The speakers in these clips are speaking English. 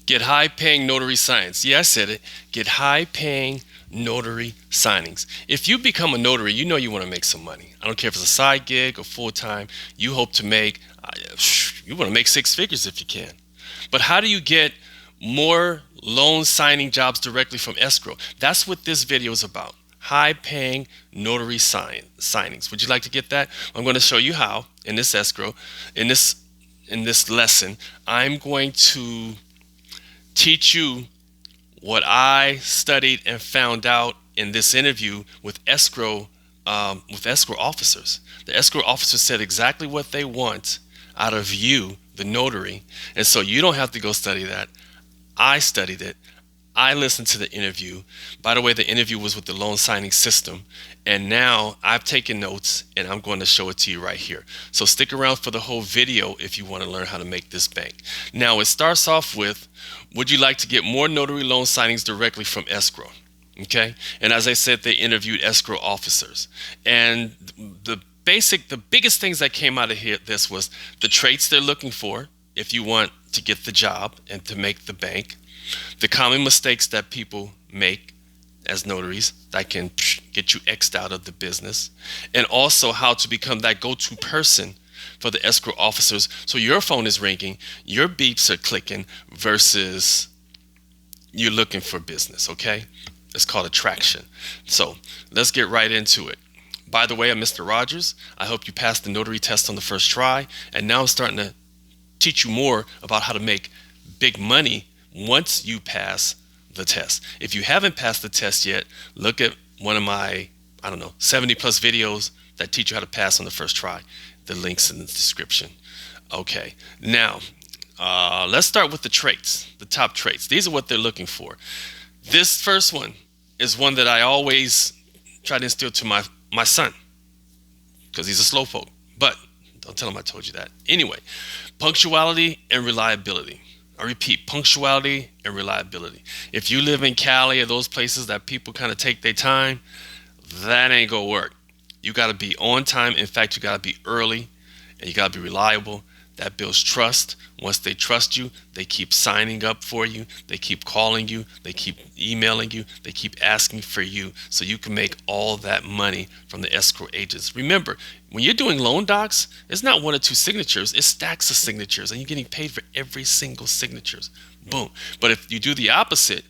Get high paying notary signings. Yeah, I said it. Get high paying notary signings. If you become a notary, you know you want to make some money. I don't care if it's a side gig or full time. You hope to make, you want to make six figures if you can. But how do you get more loan signing jobs directly from escrow? That's what this video is about. High paying notary signings. Would you like to get that? I'm going to show you how in this escrow, in this lesson. I'm going to teach you what I studied and found out in this interview with escrow officers. The escrow officers said exactly what they want out of you, the notary, and so you don't have to go study that. I studied it. I listened to the interview. By the way, the interview was with the loan signing system. And now I've taken notes and I'm going to show it to you right here. So stick around for the whole video if you want to learn how to make this bank. Now it starts off with, would you like to get more notary loan signings directly from escrow? Okay. And as I said, they interviewed escrow officers. And the biggest things that came out of this was the traits they're looking for if you want to get the job and to make the bank, the common mistakes that people make as notaries that can get you X'd out of the business, and also how to become that go-to person for the escrow officers. So your phone is ringing, your beeps are clicking versus you're looking for business, okay? It's called attraction. So let's get right into it. By the way, I'm Mr. Rogers. I hope you passed the notary test on the first try, and now I'm starting to teach you more about how to make big money once you pass the test. If you haven't passed the test yet, look at one of my, 70 plus videos that teach you how to pass on the first try. The link's in the description. Okay, now let's start with the traits, the top traits. These are what they're looking for. This first one is one that I always try to instill to my son because he's a slowpoke, but don't tell him I told you that. Anyway, punctuality and reliability. I repeat, punctuality and reliability. If you live in Cali or those places that people kind of take their time, that ain't gonna work. You gotta be on time. In fact, you gotta be early and you gotta be reliable. That builds trust. Once they trust you, they keep signing up for you. They keep calling you. They keep emailing you. They keep asking for you so you can make all that money from the escrow agents. Remember, when you're doing loan docs, it's not one or two signatures. It's stacks of signatures and you're getting paid for every single signatures. Boom. But if you do the opposite,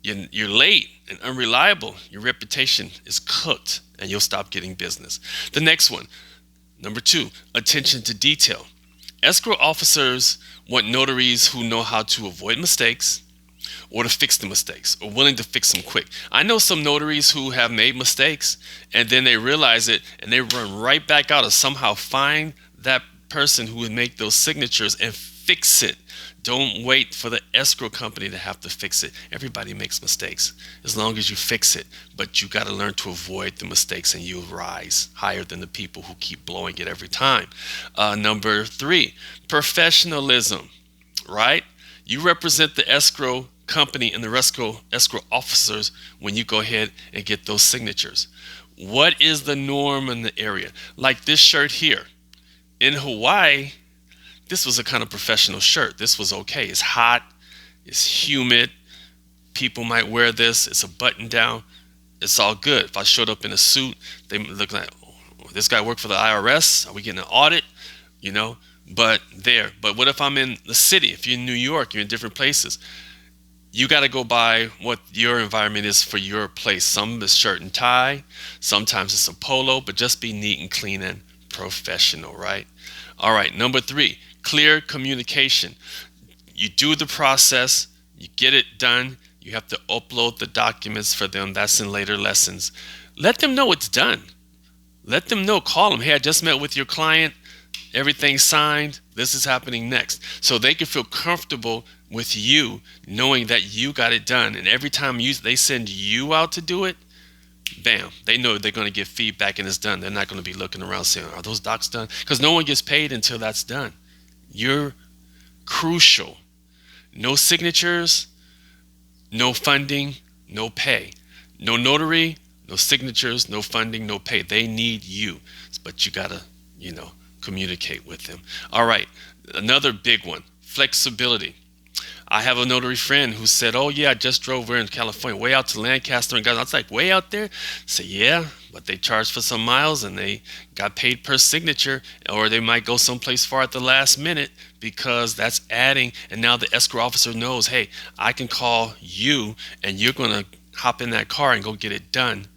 you're late and unreliable, your reputation is cooked and you'll stop getting business. The next one, number 2, attention to detail. Escrow officers want notaries who know how to avoid mistakes or to fix the mistakes or willing to fix them quick. I know some notaries who have made mistakes and then they realize it and they run right back out or somehow find that person who would make those signatures and fix it. Don't wait for the escrow company to have to fix it. Everybody makes mistakes as long as you fix it, but you got to learn to avoid the mistakes and you'll rise higher than the people who keep blowing it every time. Number 3, professionalism, right? You represent the escrow company and the escrow officers when you go ahead and get those signatures. What is the norm in the area? Like this shirt here. In Hawaii, this was a kind of professional shirt. This was okay. It's hot. It's humid. People might wear this. It's a button down. It's all good. If I showed up in a suit, they look like, oh, this guy worked for the IRS. Are we getting an audit? But what if I'm in the city? If you're in New York, you're in different places. You got to go by what your environment is for your place. Some is shirt and tie. Sometimes it's a polo, but just be neat and clean and professional, right? All right, number 3, clear communication. You do the process, you get it done, you have to upload the documents for them. That's in later lessons. Let them know it's done. Let them know, call them, hey, I just met with your client, everything's signed, this is happening next. So they can feel comfortable with you knowing that you got it done. And every time they send you out to do it, bam, they know they're going to get feedback and it's done. They're not going to be looking around saying, are those docs done? Because no one gets paid until that's done. You're crucial. No signatures, no funding, no pay. No notary, no signatures, no funding, no pay. They need you, but you got to, communicate with them. All right, another big one, flexibility. I have a notary friend who said, "Oh yeah, I just drove. We're in California, way out to Lancaster and guys." I was like, "Way out there?" Say, "Yeah, but they charge for some miles and they got paid per signature, or they might go someplace far at the last minute because that's adding." And now the escrow officer knows, "Hey, I can call you and you're gonna hop in that car and go get it done."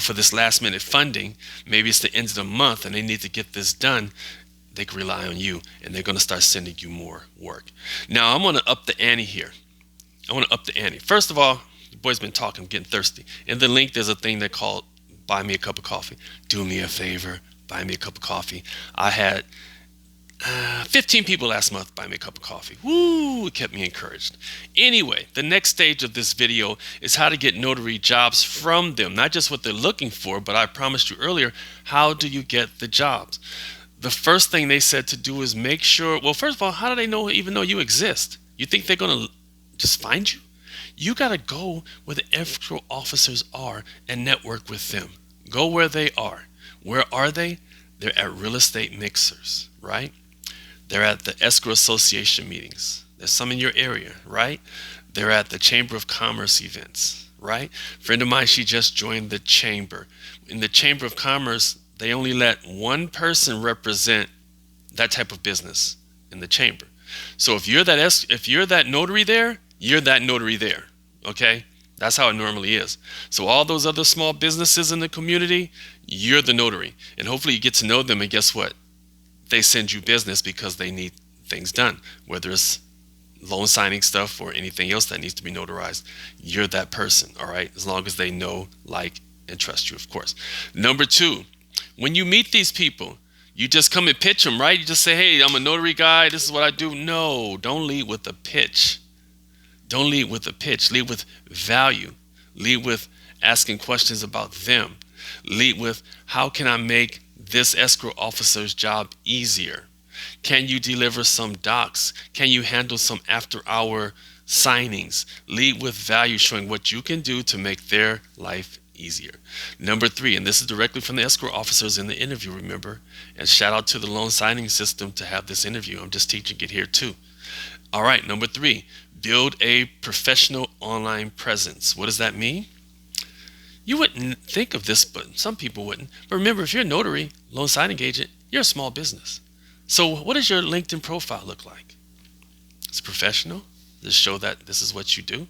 For this last minute funding, maybe it's the end of the month and they need to get this done. They can rely on you and they're going to start sending you more work. Now I'm going to up the ante here. I want to up the ante. First of all, the boy's been talking, I'm getting thirsty. In the link, there's a thing they call buy me a cup of coffee. Do me a favor, buy me a cup of coffee. I had 15 people last month buy me a cup of coffee. Woo, it kept me encouraged. Anyway, the next stage of this video is how to get notary jobs from them. Not just what they're looking for, but I promised you earlier, how do you get the jobs? The first thing they said to do is make sure, well, first of all, how do they even know you exist? You think they're going to just find you? You got to go where the escrow officers are and network with them. Go where they are. Where are they? They're at real estate mixers, right? They're at the escrow association meetings. There's some in your area, right? They're at the Chamber of Commerce events, right? Friend of mine, she just joined the chamber. In the Chamber of Commerce, they only let one person represent that type of business in the chamber. So if you're that notary there, you're that notary there. Okay? That's how it normally is. So all those other small businesses in the community, you're the notary. And hopefully you get to know them, and guess what? They send you business because they need things done, whether it's loan signing stuff or anything else that needs to be notarized. You're that person, all right? As long as they know, like, and trust you, of course. Number two, when you meet these people, you just come and pitch them, right? You just say, "Hey, I'm a notary guy. This is what I do." No, don't lead with a pitch. Don't lead with a pitch. Lead with value. Lead with asking questions about them. Lead with, how can I make this escrow officer's job easier? Can you deliver some docs? Can you handle some after-hour signings? Lead with value, showing what you can do to make their life easier. Number three, and this is directly from the escrow officers in the interview, remember? And shout out to the loan signing system to have this interview. I'm just teaching it here too. All right, number three, build a professional online presence. What does that mean? You wouldn't think of this, but some people wouldn't. But remember, if you're a notary, loan signing agent, you're a small business. So what does your LinkedIn profile look like? It's professional. Does it show that this is what you do?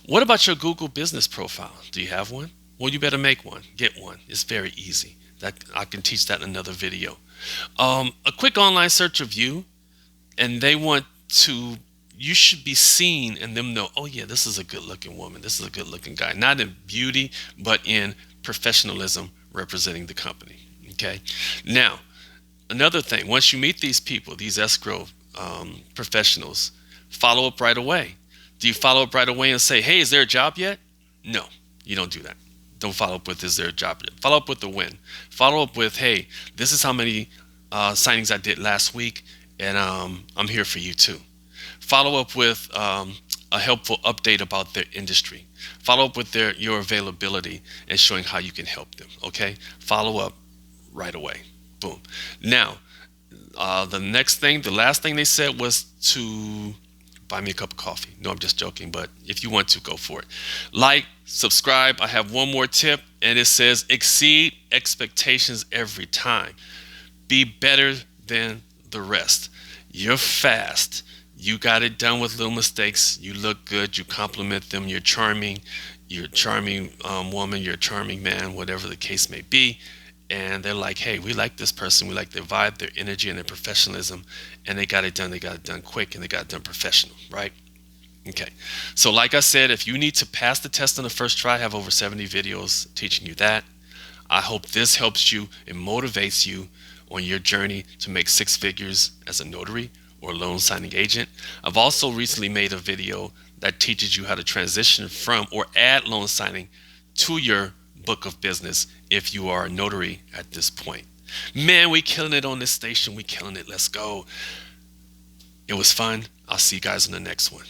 What about your Google business profile? Do you have one? Well, you better make one. Get one. It's very easy. I can teach that in another video. A quick online search of you, and you should be seen and them know, oh yeah, this is a good looking woman. This is a good looking guy. Not in beauty, but in professionalism representing the company. Okay. Now, another thing, once you meet these people, these escrow professionals, follow up right away. Do you follow up right away and say, "Hey, is there a job yet?" No, you don't do that. Don't follow up with, "Is there a job yet?" Follow up with the win. Follow up with, "Hey, this is how many signings I did last week, and I'm here for you too." Follow up with a helpful update about their industry. Follow up with your availability and showing how you can help them. Okay, follow up right away. Boom. Now, the last thing they said was to buy me a cup of coffee. No, I'm just joking, but if you want to, go for it. Like, subscribe. I have one more tip, and it says exceed expectations every time. Be better than the rest. You're fast. You got it done with little mistakes. You look good. You compliment them. You're charming. You're a charming woman. You're a charming man, whatever the case may be. And they're like, "Hey, we like this person. We like their vibe, their energy, and their professionalism." And they got it done. They got it done quick, and they got it done professional, right? Okay. So like I said, if you need to pass the test on the first try, I have over 70 videos teaching you that. I hope this helps you and motivates you on your journey to make 6 figures as a notary or loan signing agent. I've also recently made a video that teaches you how to transition from or add loan signing to your book of business if you are a notary at this point. Man, we killing it on this station. We killing it. Let's go. It was fun. I'll see you guys in the next one.